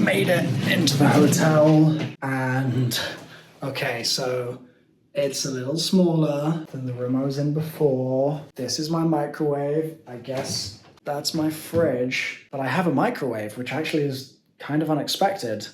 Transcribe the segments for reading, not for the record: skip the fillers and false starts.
made it into the hotel, and okay, so it's a little smaller than the room I was in before. This is my microwave. I guess that's my fridge, but I have a microwave, which actually is kind of unexpected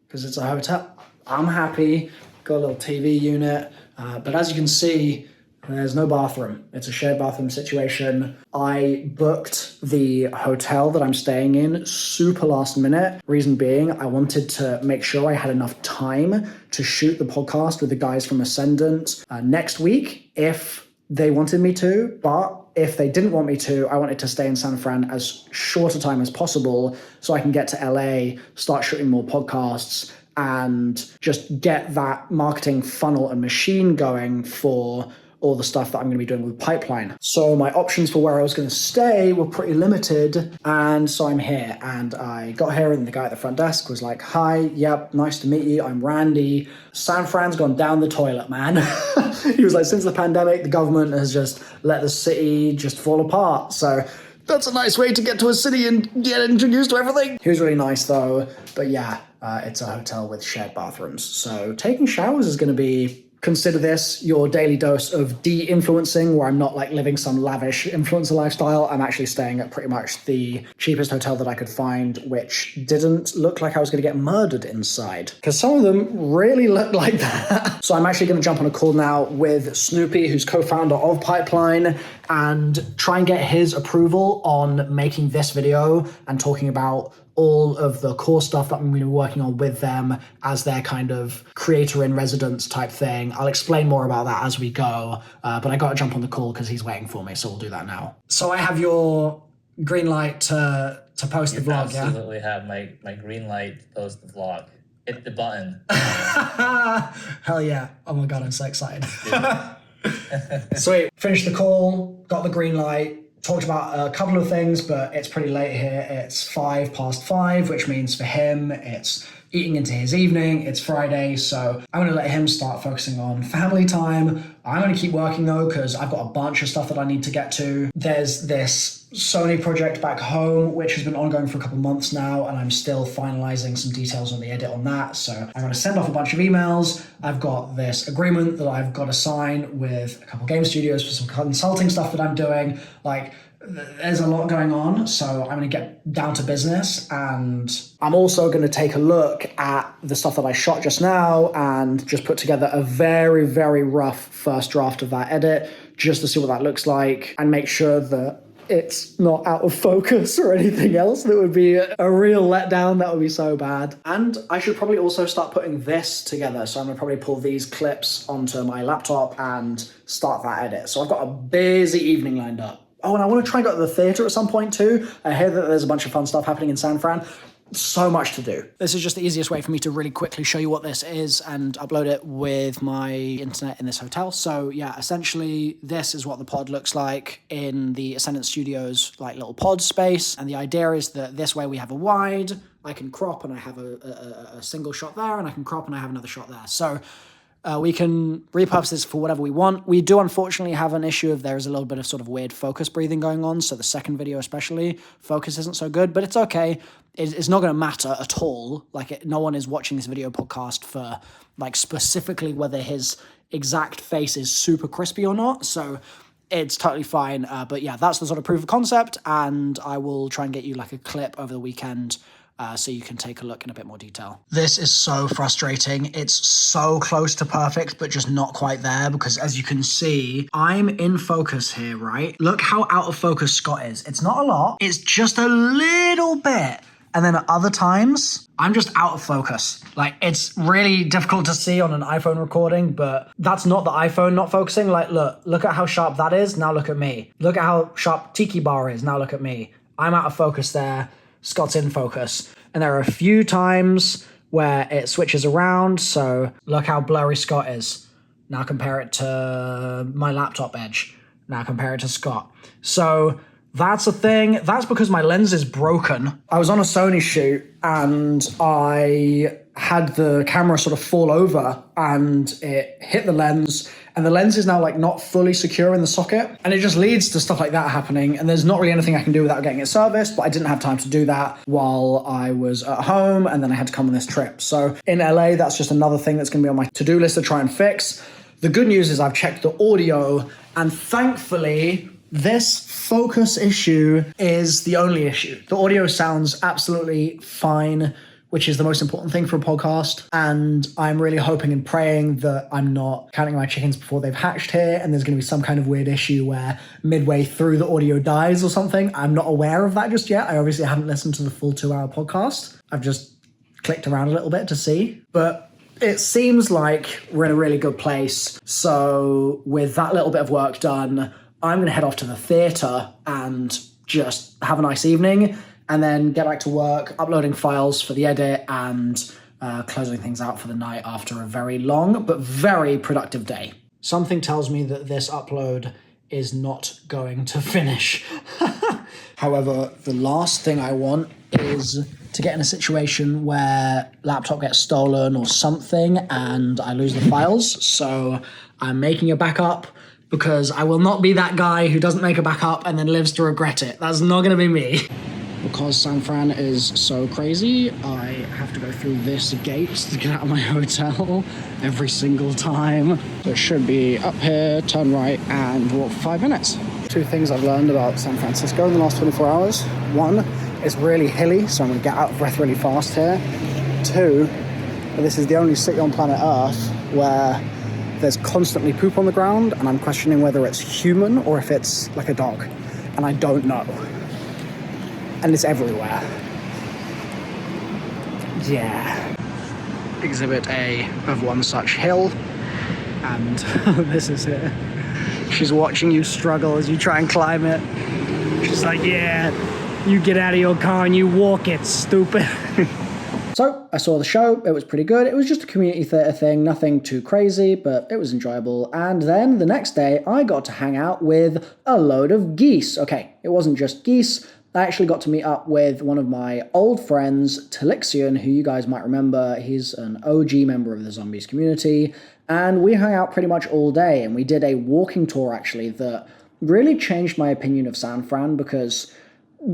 because it's a hotel. I'm happy. Got a little TV unit, but as you can see, there's no bathroom. It's a shared bathroom situation. I booked the hotel that I'm staying in super last minute. Reason being, I wanted to make sure I had enough time to shoot the podcast with the guys from Ascendant next week if they wanted me to. But if they didn't want me to, I wanted to stay in San Fran as short a time as possible so I can get to LA, start shooting more podcasts, and just get that marketing funnel and machine going for all the stuff that I'm going to be doing with Pipeline. So my options for where I was going to stay were pretty limited, and so I'm here. And I got here and the guy at the front desk was like, "Hi, yep, nice to meet you. I'm Randy. San Fran's gone down the toilet, man." He was like, since the pandemic, the government has just let the city just fall apart. So that's a nice way to get to a city and get introduced to everything. He was really nice though, but yeah, it's a hotel with shared bathrooms. So taking showers is going to be, consider this your daily dose of de-influencing, where I'm not like living some lavish influencer lifestyle. I'm actually staying at pretty much the cheapest hotel that I could find, which didn't look like I was going to get murdered inside, because some of them really look like that. So I'm actually going to jump on a call now with Snoopy, who's co-founder of Pipeline, and try and get his approval on making this video and talking about all of the core stuff that I'm going to be working on with them as their kind of creator in residence type thing. I'll explain more about that as we go, but I got to jump on the call because he's waiting for me, so we'll do that now. So I have your green light to post the vlog, yeah? Absolutely have my green light to post the vlog. Hit the button. Hell yeah. Oh my God, I'm so excited. Sweet. Finished the call, got the green light. Talked about a couple of things, but it's pretty late here. It's 5:05, which means for him, it's eating into his evening. It's Friday, so I'm gonna let him start focusing on family time. I'm gonna keep working though, because I've got a bunch of stuff that I need to get to. There's this Sony project back home, which has been ongoing for a couple months now, and I'm still finalizing some details on the edit on that. So I'm gonna send off a bunch of emails. I've got this agreement that I've got to sign with a couple game studios for some consulting stuff that I'm doing. Like, there's a lot going on, so I'm going to get down to business, and I'm also going to take a look at the stuff that I shot just now and just put together a very, very rough first draft of that edit just to see what that looks like and make sure that it's not out of focus or anything else that would be a real letdown. That would be so bad. And I should probably also start putting this together. So I'm gonna probably pull these clips onto my laptop and start that edit. So I've got a busy evening lined up. Oh, and I want to try and go to the theater at some point too. I hear that there's a bunch of fun stuff happening in San Fran. So much to do. This is just the easiest way for me to really quickly show you what this is and upload it with my internet in this hotel. So yeah, essentially this is what the pod looks like in the Ascendant Studios like little pod space. And the idea is that this way we have a wide, I can crop and I have a single shot there, and I can crop and I have another shot there. So we can repurpose this for whatever we want. We do unfortunately have an issue of there is a little bit of sort of weird focus breathing going on. So the second video especially, focus isn't so good, but it's okay. It's not going to matter at all. Like no one is watching this video podcast for like specifically whether his exact face is super crispy or not. So it's totally fine. But yeah, that's the sort of proof of concept. And I will try and get you like a clip over the weekend so you can take a look in a bit more detail. This is so frustrating. It's so close to perfect, but just not quite there, because as you can see, I'm in focus here, right? Look how out of focus Scott is. It's not a lot. It's just a little bit. And then at other times, I'm just out of focus. Like, it's really difficult to see on an iPhone recording, but that's not the iPhone not focusing. Like, look at how sharp that is. Now look at me. Look at how sharp Tiki Bar is. Now look at me. I'm out of focus there. Scott's in focus. And there are a few times where it switches around. So look how blurry Scott is. Now compare it to my laptop edge. Now compare it to Scott. So that's a thing. That's because my lens is broken. I was on a Sony shoot and I had the camera sort of fall over and it hit the lens and the lens is now like not fully secure in the socket, and it just leads to stuff like that happening, and there's not really anything I can do without getting it serviced, but I didn't have time to do that while I was at home, and then I had to come on this trip. So in LA, that's just another thing that's going to be on my to-do list to try and fix. The good news is I've checked the audio, and thankfully this focus issue is the only issue. The audio sounds absolutely fine, which is the most important thing for a podcast. And I'm really hoping and praying that I'm not counting my chickens before they've hatched here, and there's going to be some kind of weird issue where midway through the audio dies or something. I'm not aware of that just yet. I obviously haven't listened to the full 2-hour podcast. I've just clicked around a little bit to see. But it seems like we're in a really good place. So with that little bit of work done, I'm going to head off to the theatre and just have a nice evening, and then get back to work, uploading files for the edit and closing things out for the night after a very long but very productive day. Something tells me that this upload is not going to finish. However, the last thing I want is to get in a situation where laptop gets stolen or something and I lose the files. So I'm making a backup, because I will not be that guy who doesn't make a backup and then lives to regret it. That's not going to be me. Because San Fran is so crazy, I have to go through this gate to get out of my hotel every single time. So it should be up here, turn right, and walk for 5 minutes. 2 things I've learned about San Francisco in the last 24 hours. 1, it's really hilly, so I'm going to get out of breath really fast here. 2, this is the only city on planet Earth where there's constantly poop on the ground, and I'm questioning whether it's human or if it's like a dog. And I don't know. And it's everywhere. Yeah. Exhibit A of one such hill. And this is it. She's watching you struggle as you try and climb it. She's like, yeah, you get out of your car and you walk it, stupid. So I saw the show, it was pretty good. It was just a community theatre thing, nothing too crazy, but it was enjoyable. And then the next day I got to hang out with a load of geese. Okay, it wasn't just geese. I actually got to meet up with one of my old friends, Talixian, who you guys might remember. He's an OG member of the Zombies community. And we hung out pretty much all day, and we did a walking tour actually that really changed my opinion of San Fran, because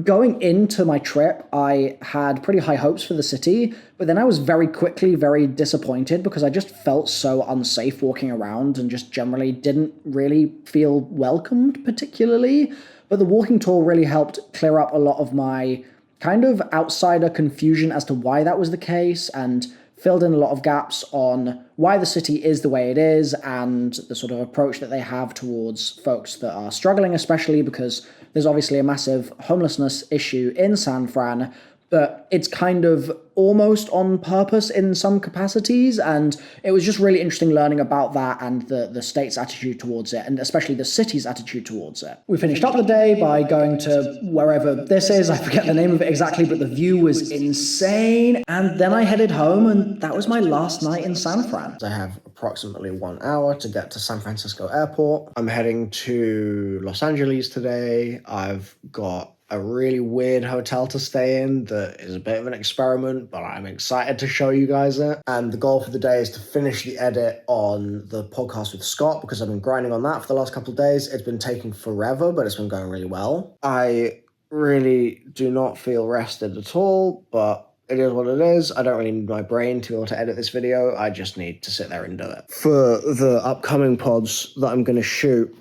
going into my trip, I had pretty high hopes for the city, but then I was very quickly very disappointed because I just felt so unsafe walking around and just generally didn't really feel welcomed particularly. But the walking tour really helped clear up a lot of my kind of outsider confusion as to why that was the case, and filled in a lot of gaps on why the city is the way it is and the sort of approach that they have towards folks that are struggling, especially because there's obviously a massive homelessness issue in San Fran, but it's kind of almost on purpose in some capacities, and it was just really interesting learning about that and the state's attitude towards it, and especially the city's attitude towards it. We finished up the day by going to wherever this is, I forget the name of it exactly, but the view was insane, and then I headed home, and that was my last night in San Fran. I have approximately 1 hour to get to San Francisco Airport. I'm heading to Los Angeles today. I've got a really weird hotel to stay in that is a bit of an experiment, but I'm excited to show you guys it. And the goal for the day is to finish the edit on the podcast with Scott, because I've been grinding on that for the last couple of days. It's been taking forever, but it's been going really well. I really do not feel rested at all, but it is what it is. I don't really need my brain to be able to edit this video. I just need to sit there and do it. For the upcoming pods that I'm going to shoot,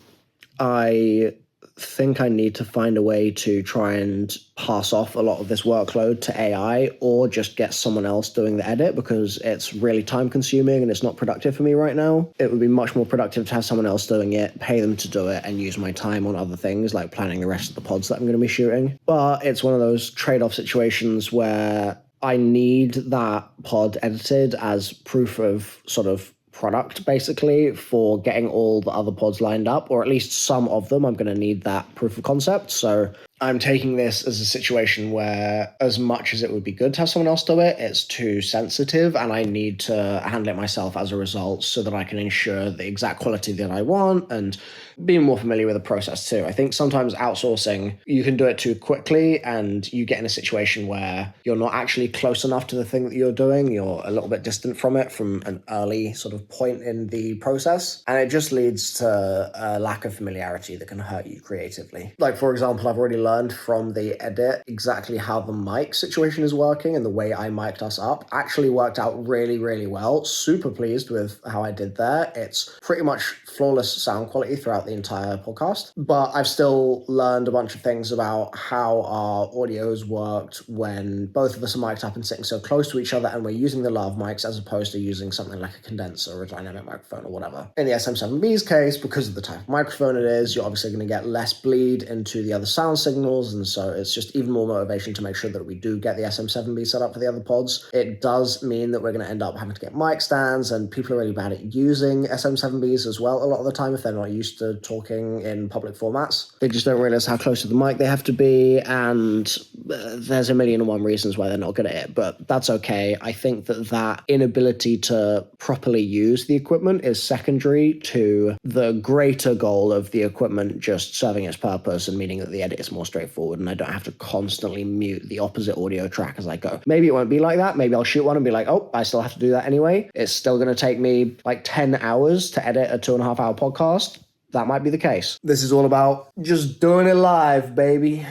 I think I need to find a way to try and pass off a lot of this workload to AI, or just get someone else doing the edit, because it's really time consuming and it's not productive for me right now. It would be much more productive to have someone else doing it, pay them to do it, and use my time on other things like planning the rest of the pods that I'm going to be shooting. But it's one of those trade-off situations where I need that pod edited as proof of sort of product, basically, for getting all the other pods lined up, or at least some of them. I'm going to need that proof of concept. So I'm taking this as a situation where, as much as it would be good to have someone else do it, it's too sensitive and I need to handle it myself as a result so that I can ensure the exact quality that I want and being more familiar with the process too. I think sometimes outsourcing, you can do it too quickly and you get in a situation where you're not actually close enough to the thing that you're doing. You're a little bit distant from it from an early sort of point in the process. And it just leads to a lack of familiarity that can hurt you creatively. Like, for example, I've already learned from the edit exactly how the mic situation is working, and the way I mic'd us up actually worked out really, really well. Super pleased with how I did there. It's pretty much flawless sound quality throughout the entire podcast, but I've still learned a bunch of things about how our audios worked when both of us are mic'd up and sitting so close to each other and we're using the lav mics as opposed to using something like a condenser or a dynamic microphone or whatever. In the SM7B's case, because of the type of microphone it is, you're obviously going to get less bleed into the other sound signals, and so it's just even more motivation to make sure that we do get the SM7B set up for the other pods. It does mean that we're going to end up having to get mic stands, and people are really bad at using SM7Bs as well a lot of the time if they're not used to talking in public formats. They just don't realize how close to the mic they have to be, and there's a million and one reasons why they're not good at it, but that's okay. I think that inability to properly use the equipment is secondary to the greater goal of the equipment just serving its purpose and meaning that the edit is more straightforward and I don't have to constantly mute the opposite audio track as I go. Maybe it won't be like that. Maybe I'll shoot one and be like, oh, I still have to do that anyway. It's still going to take me like 10 hours to edit a 2.5 hour podcast. That might be the case. This is all about just doing it live, baby.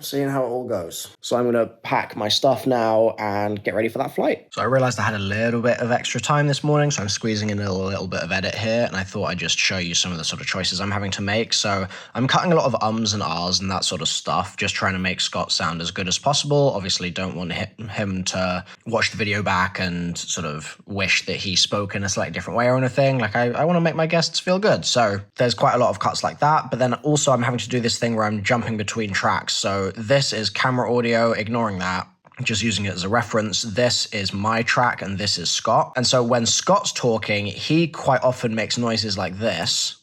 Seeing how it all goes. So I'm going to pack my stuff now and get ready for that flight. So I realized I had a little bit of extra time this morning, so I'm squeezing in a little bit of edit here, and I thought I'd just show you some of the sort of choices I'm having to make. So I'm cutting a lot of ums and ahs and that sort of stuff, just trying to make Scott sound as good as possible. Obviously don't want him to watch the video back and sort of wish that he spoke in a slightly different way or anything. Like I want to make my guests feel good. So there's quite a lot of cuts like that, but then also I'm having to do this thing where I'm jumping between tracks. So this is camera audio, ignoring that, just using it as a reference. This is my track and this is Scott. And so when Scott's talking, he quite often makes noises like this.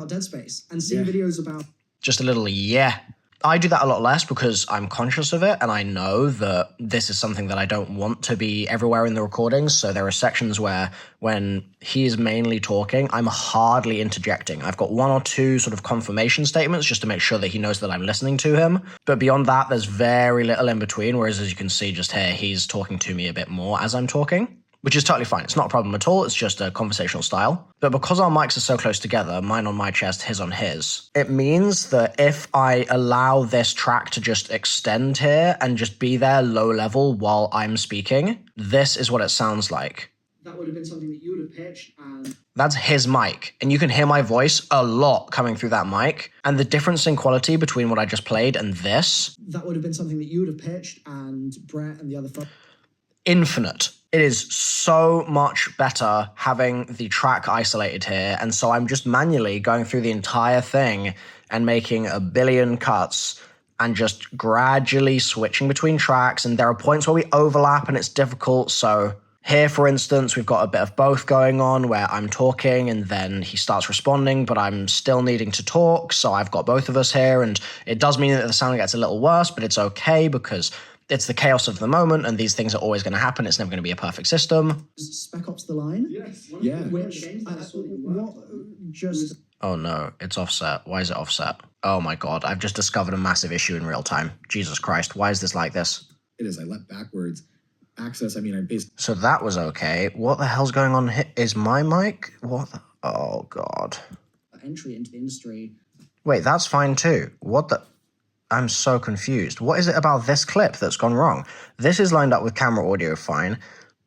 Dead Space and seeing videos about just a little yeah. I do that a lot less because I'm conscious of it and I know that this is something that I don't want to be everywhere in the recordings. So there are sections where when he's mainly talking, I'm hardly interjecting. I've got one or two sort of confirmation statements just to make sure that he knows that I'm listening to him. But beyond that, there's very little in between. Whereas as you can see just here, he's talking to me a bit more as I'm talking, which is totally fine. It's not a problem at all. It's just a conversational style. But because our mics are so close together, mine on my chest, his on his, it means that if I allow this track to just extend here and just be there low level while I'm speaking, this is what it sounds like. That would have been something that you would have pitched and... That's his mic. And you can hear my voice a lot coming through that mic. And the difference in quality between what I just played and this... That would have been something that you would have pitched and Brett and the other... Infinite. It is so much better having the track isolated here. And so I'm just manually going through the entire thing and making a billion cuts and just gradually switching between tracks. And there are points where we overlap and it's difficult. So here, for instance, we've got a bit of both going on where I'm talking and then he starts responding, but I'm still needing to talk. So I've got both of us here, and it does mean that the sound gets a little worse, but it's okay because it's the chaos of the moment and these things are always going to happen. It's never going to be a perfect system. Spec Ops The Line? Yes. Yeah. Which, just... Oh no, it's offset. Why is it offset? Oh my God, I've just discovered a massive issue in real time. Jesus Christ, why is this like this? It is. I left backwards. Access, I mean, I basically... So that was okay. What the hell's going on here? Is my mic? What the... Oh God. Entry into the industry. Wait, that's fine too. What the... I'm so confused. What is it about this clip that's gone wrong? This is lined up with camera audio fine.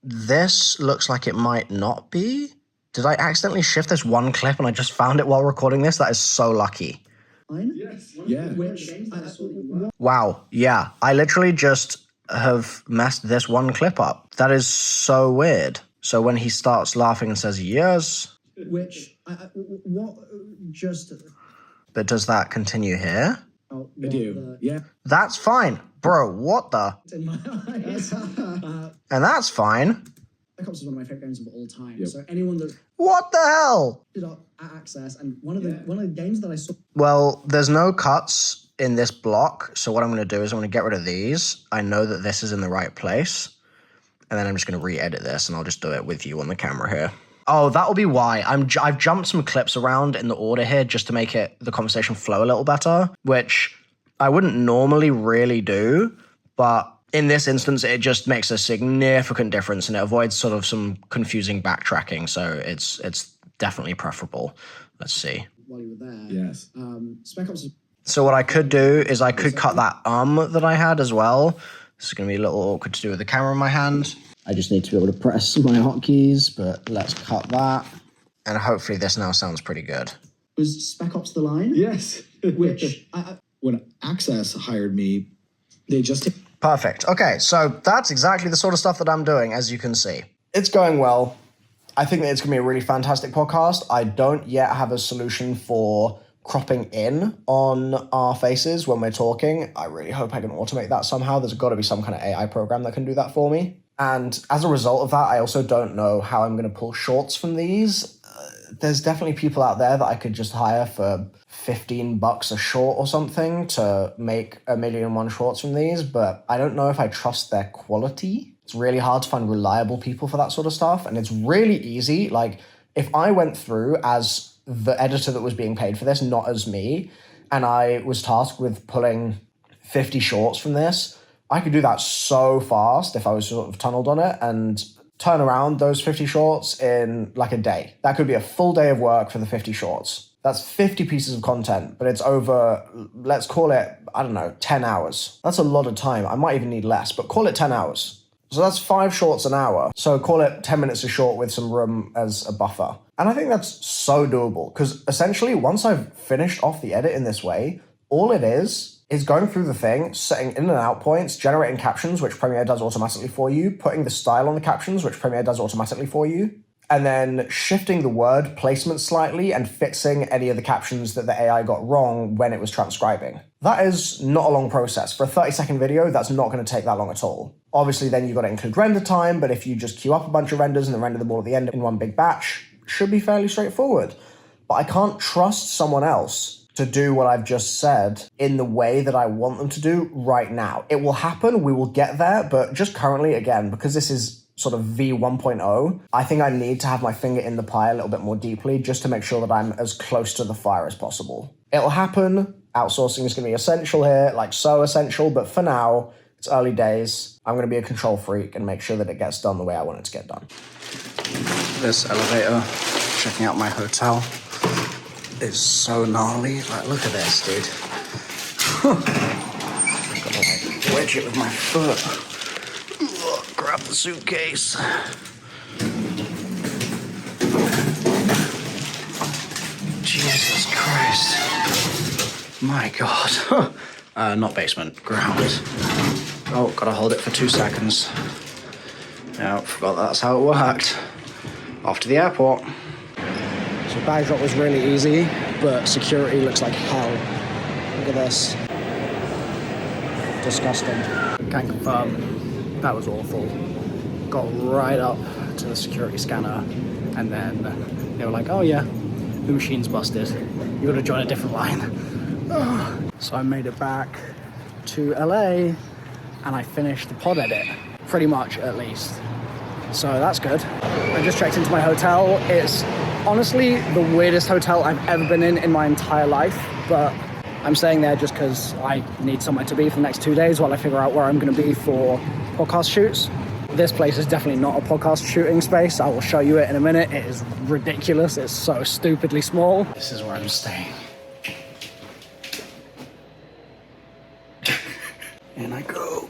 This looks like it might not be. Did I accidentally shift this one clip and I just found it while recording this? That is so lucky. Yes. Yeah. Wow. Yeah. I literally just have messed this one clip up. That is so weird. So when he starts laughing and says yes. Which, what, just... But does that continue here? Oh, I do. Yeah. That's fine. Bro, what the? In my eyes. And that's fine. Spec Ops is one of my favorite games of all time. Yep. So anyone that What the hell? did Access, and one of the games that I saw... Well, there's no cuts in this block. So what I'm going to do is I'm going to get rid of these. I know that this is in the right place. And then I'm just going to re-edit this, and I'll just do it with you on the camera here. Oh, that'll be why. I've jumped some clips around in the order here just to make the conversation flow a little better, which I wouldn't normally really do, but in this instance, it just makes a significant difference, and it avoids sort of some confusing backtracking. So it's definitely preferable. Let's see. While you were there. Yes. Spec Ops. So what I could do is I could cut that that I had as well. This is going to be a little awkward to do with the camera in my hand. I just need to be able to press my hotkeys, but let's cut that. And hopefully this now sounds pretty good. Was Spec Ops the line? Yes. Which, when Access hired me, they just... Perfect. Okay, so that's exactly the sort of stuff that I'm doing, as you can see. It's going well. I think that it's going to be a really fantastic podcast. I don't yet have a solution for cropping in on our faces when we're talking. I really hope I can automate that somehow. There's got to be some kind of AI program that can do that for me. And as a result of that, I also don't know how I'm going to pull shorts from these. There's definitely people out there that I could just hire for $15 a short or something to make 1,000,001 shorts from these, but I don't know if I trust their quality. It's really hard to find reliable people for that sort of stuff, and it's really easy. Like, if I went through as the editor that was being paid for this, not as me, and I was tasked with pulling 50 shorts from this, I could do that so fast if I was sort of tunneled on it and turn around those 50 shorts in like a day. That could be a full day of work for the 50 shorts. That's 50 pieces of content, but it's over, let's call it, I don't know, 10 hours. That's a lot of time. I might even need less, but call it 10 hours. So that's 5 shorts an hour. So call it 10 minutes a short with some room as a buffer. And I think that's so doable because essentially once I've finished off the edit in this way, all it is going through the thing, setting in and out points, generating captions, which Premiere does automatically for you, putting the style on the captions, which Premiere does automatically for you, and then shifting the word placement slightly and fixing any of the captions that the AI got wrong when it was transcribing. That is not a long process. For a 30-second video, that's not going to take that long at all. Obviously, then you've got to include render time, but if you just queue up a bunch of renders and then render them all at the end in one big batch, it should be fairly straightforward. But I can't trust someone else to do what I've just said in the way that I want them to do right now. It will happen, we will get there, but just currently, again, because this is sort of V1.0, I think I need to have my finger in the pie a little bit more deeply just to make sure that I'm as close to the fire as possible. It'll happen. Outsourcing is going to be essential here, like so essential, but for now, it's early days. I'm going to be a control freak and make sure that it gets done the way I want it to get done. This elevator, checking out my hotel, is so gnarly. Like, look at this, dude. Gotta like wedge it with my foot. Grab the suitcase. Jesus Christ. My God. Not basement, ground. Oh, gotta hold it for 2 seconds. Yeah, forgot that's how it worked. Off to the airport. So bag drop was really easy, but security looks like hell. Look at this. Disgusting. Can confirm that was awful. Got right up to the security scanner, and then they were like, oh yeah, the machine's busted. You gotta join a different line. So I made it back to LA, and I finished the pod edit. Pretty much, at least. So that's good. I just checked into my hotel. It's honestly the weirdest hotel I've ever been in my entire life, but I'm staying there just because I need somewhere to be for the next 2 days while I figure out where I'm going to be for podcast shoots. This place is definitely not a podcast shooting space. I will show you it in a minute. It is ridiculous. It's so stupidly small. This is where I'm staying. And I go.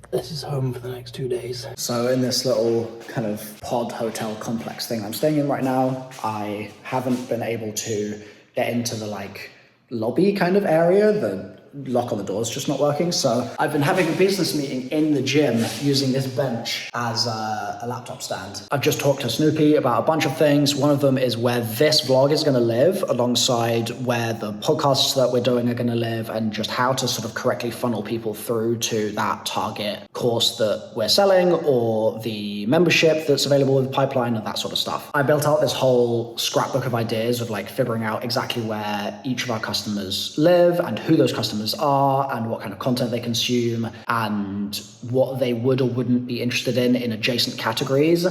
This is home for the next 2 days. So in this little kind of pod hotel complex thing I'm staying in right now, I haven't been able to get into the like lobby kind of area, the lock on the door's just not working. So I've been having a business meeting in the gym using this bench as a laptop stand. I've just talked to Snoopy about a bunch of things. One of them is where this vlog is going to live alongside where the podcasts that we're doing are going to live, and just how to sort of correctly funnel people through to that target course that we're selling or the membership that's available with the pipeline and that sort of stuff. I built out this whole scrapbook of ideas of like figuring out exactly where each of our customers live and who those customers are and what kind of content they consume and what they would or wouldn't be interested in adjacent categories.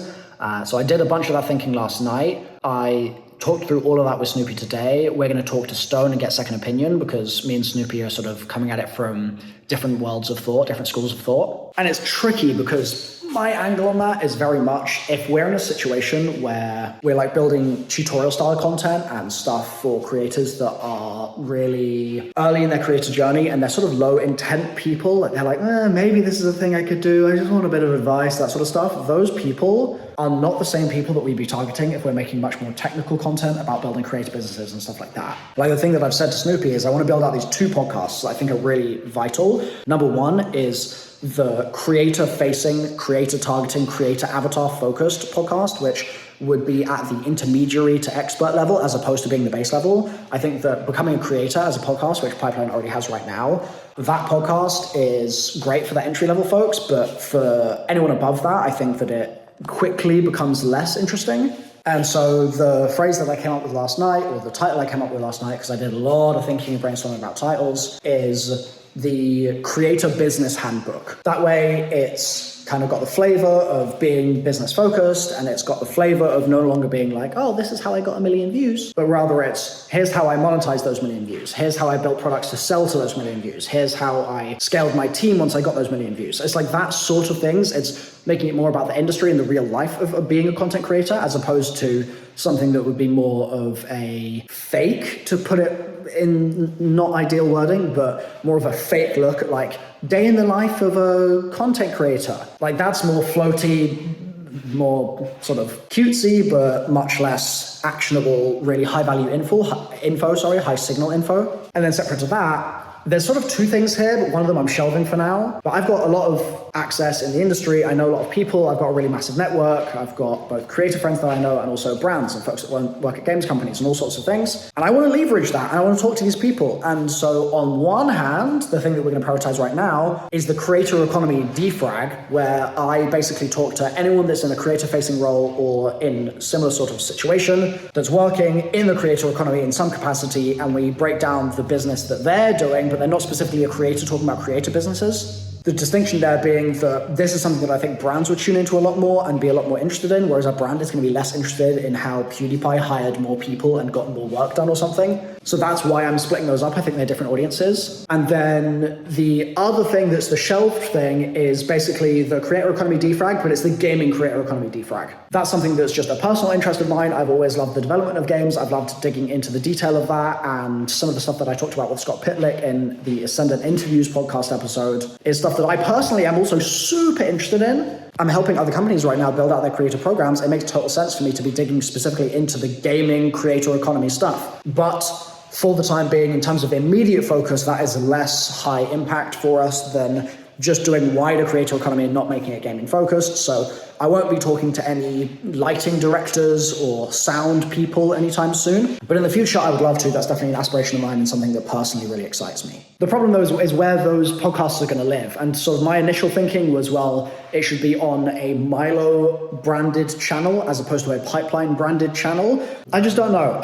So I did a bunch of that thinking last night. I talked through all of that with Snoopy today. We're going to talk to Stone and get second opinion, because me and Snoopy are sort of coming at it from different worlds of thought, different schools of thought. And it's tricky because my angle on that is very much, if we're in a situation where we're like building tutorial style content and stuff for creators that are really early in their creator journey and they're sort of low intent people, like they're like, maybe this is a thing I could do, I just want a bit of advice, that sort of stuff. Those people are not the same people that we'd be targeting if we're making much more technical content about building creator businesses and stuff like that. Like the thing that I've said to Snoopy is I want to build out these 2 podcasts that I think are really vital. Number one is the creator-facing, creator-targeting, creator-avatar-focused podcast, which would be at the intermediary to expert level as opposed to being the base level. I think that becoming a creator as a podcast, which Pipeline already has right now, that podcast is great for the entry-level folks, but for anyone above that, I think that it quickly becomes less interesting. And so the phrase that I came up with last night, or the title I came up with last night, because I did a lot of thinking and brainstorming about titles, is the Creator Business Handbook. That way it's kind of got the flavor of being business focused, and it's got the flavor of no longer being like, oh, this is how I got 1 million views, but rather it's, here's how I monetized those 1 million views. Here's how I built products to sell to those 1 million views. Here's how I scaled my team once I got those 1 million views. It's like that sort of things. It's making it more about the industry and the real life of being a content creator, as opposed to something that would be more of a fake, to put it in not ideal wording, but more of a fake look at like day in the life of a content creator. Like that's more floaty, more sort of cutesy, but much less actionable, really high value high signal info. And then separate to that, there's sort of 2 things here, but one of them I'm shelving for now. But I've got a lot of access in the industry. I know a lot of people. I've got a really massive network. I've got both creator friends that I know and also brands and folks that work at games companies and all sorts of things. And I want to leverage that, and I want to talk to these people. And so on one hand, the thing that we're going to prioritize right now is the Creator Economy Defrag, where I basically talk to anyone that's in a creator-facing role or in similar sort of situation that's working in the creator economy in some capacity, and we break down the business that they're doing, but they're not specifically a creator talking about creator businesses. The distinction there being that this is something that I think brands would tune into a lot more and be a lot more interested in, whereas our brand is going to be less interested in how PewDiePie hired more people and got more work done or something. So that's why I'm splitting those up. I think they're different audiences. And then the other thing that's the shelved thing is basically the Creator Economy Defrag, but it's the gaming Creator Economy Defrag. That's something that's just a personal interest of mine. I've always loved the development of games. I've loved digging into the detail of that, and some of the stuff that I talked about with Scott Pitlick in the Ascendant Interviews podcast episode is stuff that I personally am also super interested in. I'm helping other companies right now build out their creator programs. It makes total sense for me to be digging specifically into the gaming creator economy stuff. But for the time being, in terms of immediate focus, that is less high impact for us than just doing wider creator economy and not making it gaming focused. So I won't be talking to any lighting directors or sound people anytime soon. But in the future, I would love to. That's definitely an aspiration of mine and something that personally really excites me. The problem though is where those podcasts are going to live. And so my initial thinking was, well, it should be on a Milo branded channel as opposed to a Pipeline branded channel. I just don't know.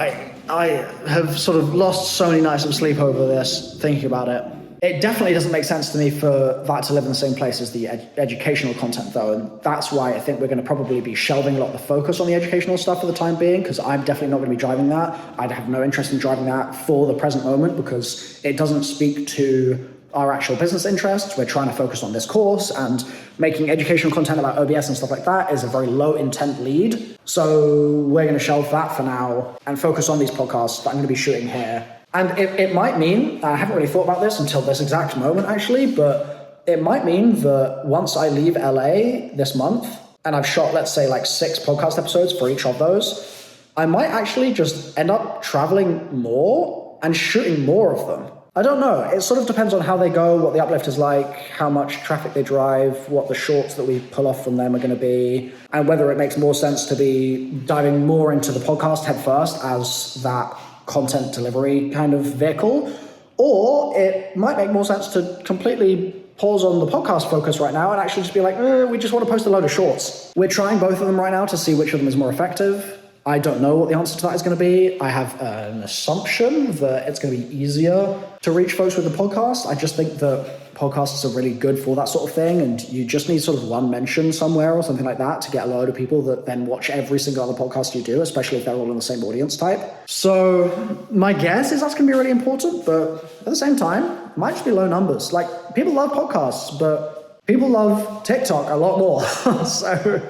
I have sort of lost so many nights of sleep over this, thinking about it. It definitely doesn't make sense to me for that to live in the same place as the educational content, though, and that's why I think we're going to probably be shelving a lot of the focus on the educational stuff for the time being, because I'm definitely not going to be driving that. I'd have no interest in driving that for the present moment because it doesn't speak to our actual business interests. We're trying to focus on this course, and making educational content about OBS and stuff like that is a very low intent lead. So we're going to shelve that for now and focus on these podcasts that I'm going to be shooting here. And it might mean, I haven't really thought about this until this exact moment actually, but it might mean that once I leave LA this month and I've shot, let's say, like 6 podcast episodes for each of those, I might actually just end up traveling more and shooting more of them. I don't know. It sort of depends on how they go, what the uplift is like, how much traffic they drive, what the shorts that we pull off from them are going to be, and whether it makes more sense to be diving more into the podcast head first as that content delivery kind of vehicle, or it might make more sense to completely pause on the podcast focus right now and actually just be like, we just want to post a load of shorts. We're trying both of them right now to see which of them is more effective. I don't know what the answer to that is going to be. I have an assumption that it's going to be easier to reach folks with the podcast. I just think that podcasts are really good for that sort of thing, and you just need sort of one mention somewhere or something like that to get a load of people that then watch every single other podcast you do, especially if they're all in the same audience type. So my guess is that's going to be really important, but at the same time, it might just be low numbers. Like, people love podcasts, but people love TikTok a lot more. So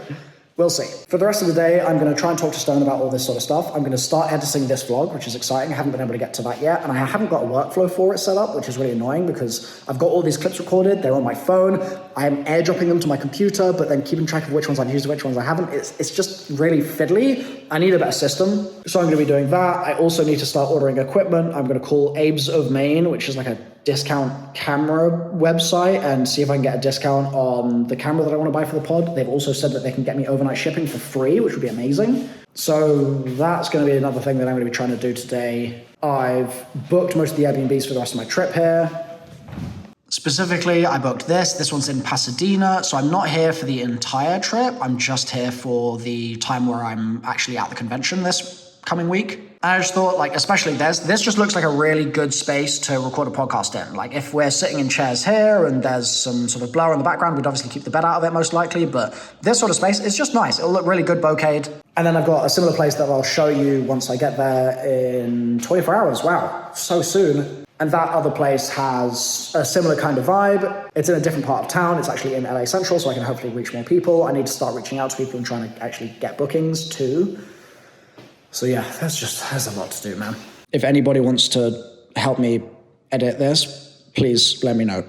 we'll see. For the rest of the day, I'm going to try and talk to Stone about all this sort of stuff. I'm going to start editing this vlog, which is exciting. I haven't been able to get to that yet, and I haven't got a workflow for it set up, which is really annoying because I've got all these clips recorded. They're on my phone. I am airdropping them to my computer, but then keeping track of which ones I've used and which ones I haven't. It's just really fiddly. I need a better system, so I'm going to be doing that. I also need to start ordering equipment. I'm going to call Abe's of Maine, which is like a discount camera website, and see if I can get a discount on the camera that I want to buy for the pod. They've also said that they can get me overnight shipping for free, which would be amazing. So that's going to be another thing that I'm going to be trying to do today. I've booked most of the Airbnbs for the rest of my trip here. Specifically, I booked this. This one's in Pasadena, so I'm not here for the entire trip. I'm just here for the time where I'm actually at the convention this coming week. And I just thought, like, especially this just looks like a really good space to record a podcast in. Like, if we're sitting in chairs here and there's some sort of blur in the background, we'd obviously keep the bed out of it most likely, but this sort of space is just nice. It'll look really good bokeh'd. And then I've got a similar place that I'll show you once I get there in 24 hours. Wow, so soon. And that other place has a similar kind of vibe. It's in a different part of town. It's actually in LA Central, so I can hopefully reach more people. I need to start reaching out to people and trying to actually get bookings too. So yeah, there's a lot to do, man. If anybody wants to help me edit this, please let me know.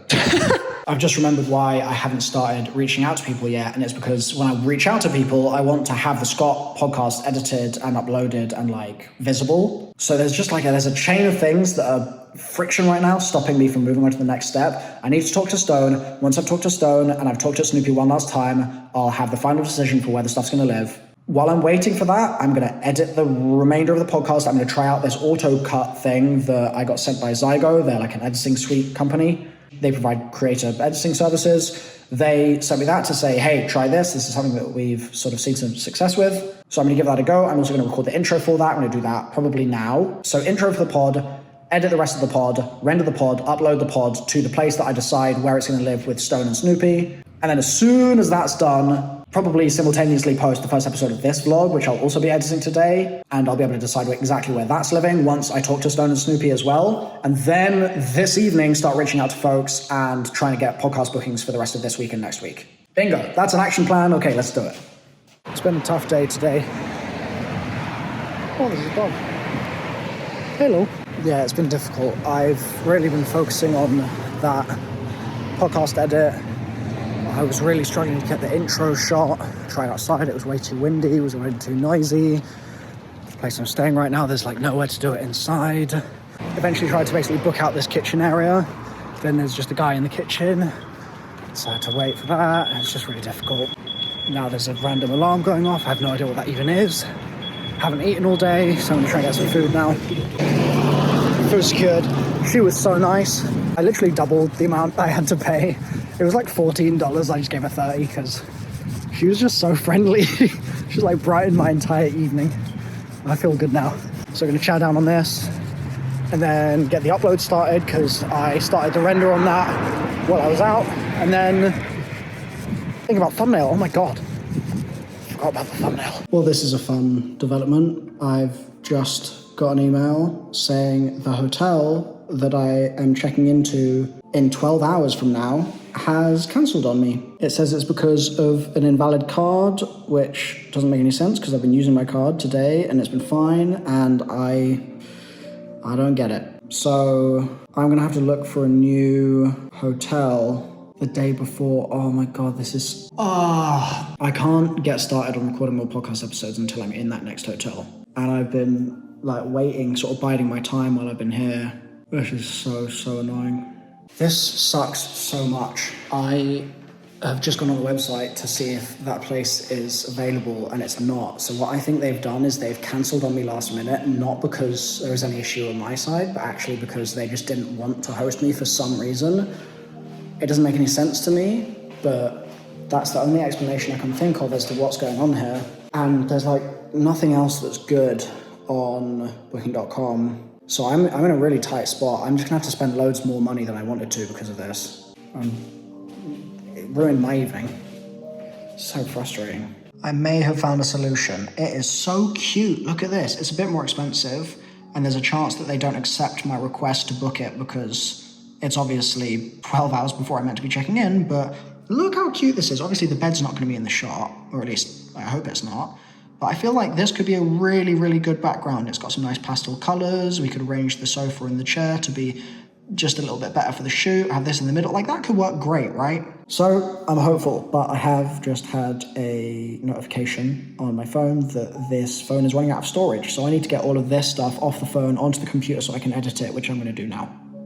I've just remembered why I haven't started reaching out to people yet, and it's because when I reach out to people, I want to have the Scott podcast edited and uploaded and like visible. So there's just like there's a chain of things that are friction right now, stopping me from moving on to the next step. I need to talk to Stone. Once I've talked to Stone and I've talked to Snoopy one last time, I'll have the final decision for where the stuff's going to live. While I'm waiting for that, I'm going to edit the remainder of the podcast. I'm going to try out this auto cut thing that I got sent by Zygo. They're like an editing suite company. They provide creative editing services. They sent me that to say, hey, try this. This is something that we've sort of seen some success with. So I'm going to give that a go. I'm also going to record the intro for that. I'm going to do that probably now. So intro for the pod, edit the rest of the pod, render the pod, upload the pod to the place that I decide where it's going to live with Stone and Snoopy. And then as soon as that's done, probably simultaneously post the first episode of this vlog, which I'll also be editing today, and I'll be able to decide exactly where that's living once I talk to Stone and Snoopy as well. And then this evening, start reaching out to folks and trying to get podcast bookings for the rest of this week and next week. Bingo, that's an action plan. Okay, let's do it. It's been a tough day today. Oh, there's a dog. Hello. Yeah, it's been difficult. I've really been focusing on that podcast edit. I was really struggling to get the intro shot. I tried outside, it was way too windy, it was way too noisy. The place I'm staying right now, there's like nowhere to do it inside. Eventually tried to basically book out this kitchen area. Then there's just a guy in the kitchen, so I had to wait for that. It's just really difficult. Now there's a random alarm going off. I have no idea what that even is. Haven't eaten all day, so I'm gonna try and get some food now. Food secured. She was so nice. I literally doubled the amount I had to pay. It was like $14. I just gave her 30 because she was just so friendly. She like brightened my entire evening. I feel good now. So I'm going to chow down on this and then get the upload started because I started the render on that while I was out. And then think about thumbnail. Oh my God. Forgot about the thumbnail. Well, this is a fun development. I've just got an email saying the hotel that I am checking into in 12 hours from now has cancelled on me. It says it's because of an invalid card, which doesn't make any sense because I've been using my card today and it's been fine, and I don't get it. So I'm gonna have to look for a new hotel the day before. Oh my God, this is... I can't get started on recording more podcast episodes until I'm in that next hotel. And I've been like waiting, sort of biding my time while I've been here This is so annoying. This sucks so much. I have just gone on the website to see if that place is available, and it's not. So what I think they've done is they've cancelled on me last minute, not because there was any issue on my side, but actually because they just didn't want to host me for some reason. It doesn't make any sense to me, but that's the only explanation I can think of as to what's going on here. And there's like nothing else that's good on booking.com. So I'm in a really tight spot. I'm just gonna have to spend loads more money than I wanted to because of this. It ruined my evening. So frustrating. I may have found a solution. It is so cute. Look at this. It's a bit more expensive, and there's a chance that they don't accept my request to book it because it's obviously 12 hours before I'm meant to be checking in, but look how cute this is. Obviously the bed's not going to be in the shot, or at least I hope it's not. But I feel like this could be a really, really good background. It's got some nice pastel colors. We could arrange the sofa and the chair to be just a little bit better for the shoot. Have this in the middle. Like, that could work great, right? So I'm hopeful, but I have just had a notification on my phone that this phone is running out of storage. So I need to get all of this stuff off the phone onto the computer so I can edit it, which I'm going to do now.